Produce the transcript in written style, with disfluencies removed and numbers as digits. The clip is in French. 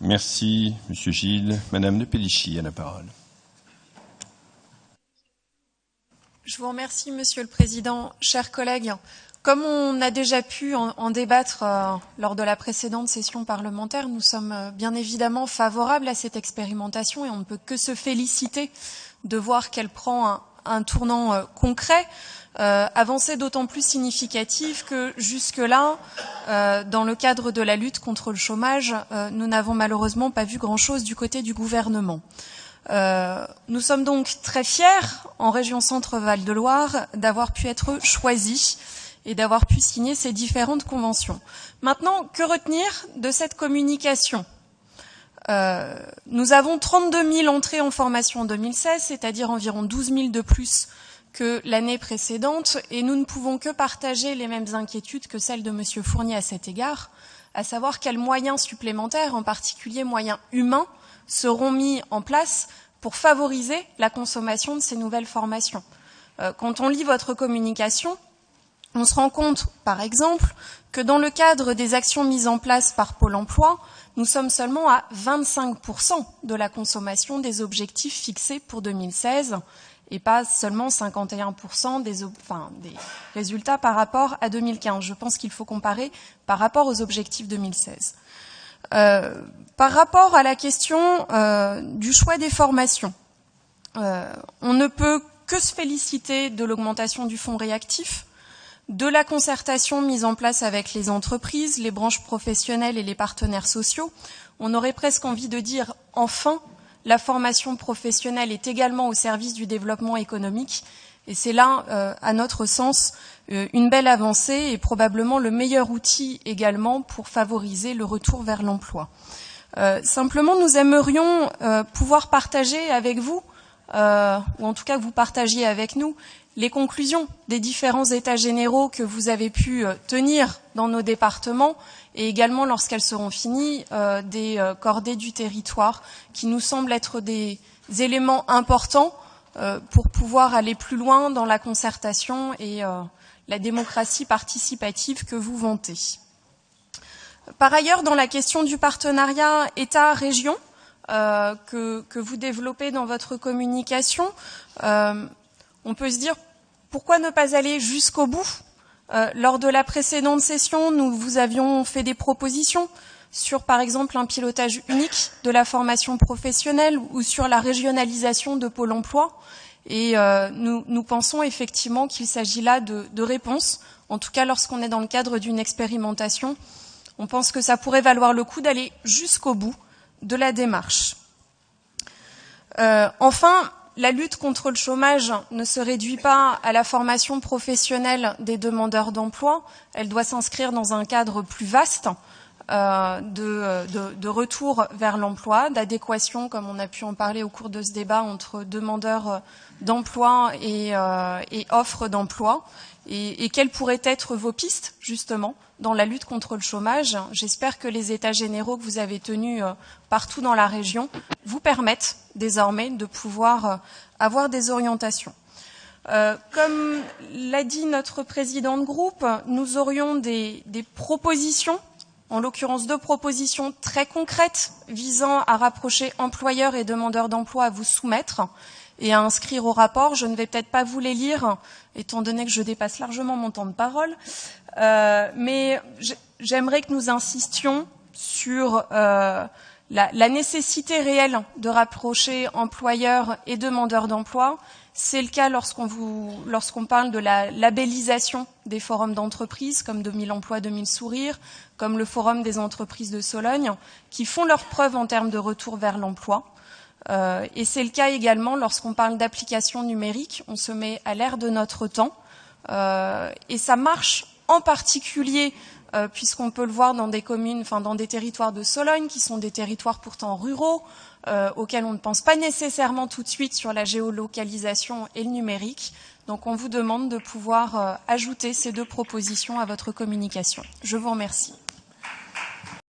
Merci, Monsieur Gilles. Madame de Pellichy a la parole. Je vous remercie, Monsieur le Président. Chers collègues, comme on a déjà pu en débattre lors de la précédente session parlementaire, nous sommes bien évidemment favorables à cette expérimentation et on ne peut que se féliciter de voir qu'elle prend un tournant concret, avancée d'autant plus significative que jusque-là, dans le cadre de la lutte contre le chômage, nous n'avons malheureusement pas vu grand-chose du côté du gouvernement. Nous sommes donc très fiers, en région Centre-Val de Loire, d'avoir pu être choisis et d'avoir pu signer ces différentes conventions. Maintenant, que retenir de cette communication ? Nous avons 32 000 entrées en formation en 2016, c'est-à-dire environ 12 000 de plus que l'année précédente, et nous ne pouvons que partager les mêmes inquiétudes que celles de M. Fournier à cet égard, à savoir quels moyens supplémentaires, en particulier moyens humains, seront mis en place pour favoriser la consommation de ces nouvelles formations. Quand on lit votre communication, on se rend compte, par exemple, que dans le cadre des actions mises en place par Pôle emploi, nous sommes seulement à 25% de la consommation des objectifs fixés pour 2016 et pas seulement 51% des résultats par rapport à 2015. Je pense qu'il faut comparer par rapport aux objectifs 2016. Par rapport à la question du choix des formations, on ne peut que se féliciter de l'augmentation du fonds réactif, de la concertation mise en place avec les entreprises, les branches professionnelles et les partenaires sociaux. On aurait presque envie de dire « enfin ». La formation professionnelle est également au service du développement économique et c'est là, à notre sens, une belle avancée et probablement le meilleur outil également pour favoriser le retour vers l'emploi. Simplement, nous aimerions pouvoir partager avec vous, ou en tout cas que vous partagiez avec nous, les conclusions des différents états généraux que vous avez pu tenir dans nos départements et également, lorsqu'elles seront finies, des cordées du territoire qui nous semblent être des éléments importants pour pouvoir aller plus loin dans la concertation et la démocratie participative que vous vantez. Par ailleurs, dans la question du partenariat État-région que vous développez dans votre communication, on peut se dire pourquoi ne pas aller jusqu'au bout ? Lors de la précédente session, nous vous avions fait des propositions sur, par exemple, un pilotage unique de la formation professionnelle ou sur la régionalisation de Pôle emploi. Et nous pensons effectivement qu'il s'agit là de réponses. En tout cas, lorsqu'on est dans le cadre d'une expérimentation, on pense que ça pourrait valoir le coup d'aller jusqu'au bout de la démarche. Enfin, la lutte contre le chômage ne se réduit pas à la formation professionnelle des demandeurs d'emploi. Elle doit s'inscrire dans un cadre plus vaste de retour vers l'emploi, d'adéquation, comme on a pu en parler au cours de ce débat, entre demandeurs d'emploi et offres d'emploi. Et quelles pourraient être vos pistes, justement, dans la lutte contre le chômage ? J'espère que les états généraux que vous avez tenus partout dans la région vous permettent désormais de pouvoir avoir des orientations. Comme l'a dit notre président de groupe, nous aurions des propositions, en l'occurrence 2 propositions très concrètes visant à rapprocher employeurs et demandeurs d'emploi à vous soumettre et à inscrire au rapport. Je ne vais peut-être pas vous les lire, étant donné que je dépasse largement mon temps de parole, mais j'aimerais que nous insistions sur la nécessité réelle de rapprocher employeurs et demandeurs d'emploi. C'est le cas lorsqu'on parle de la labellisation des forums d'entreprise, comme 2000 emplois, 2000 sourires, comme le forum des entreprises de Sologne, qui font leurs preuves en termes de retour vers l'emploi. Et c'est le cas également lorsqu'on parle d'application numérique. On se met à l'ère de notre temps. Et ça marche en particulier, puisqu'on peut le voir dans des communes, enfin dans des territoires de Sologne, qui sont des territoires pourtant ruraux, auxquels on ne pense pas nécessairement tout de suite sur la géolocalisation et le numérique. Donc on vous demande de pouvoir ajouter ces 2 propositions à votre communication. Je vous remercie.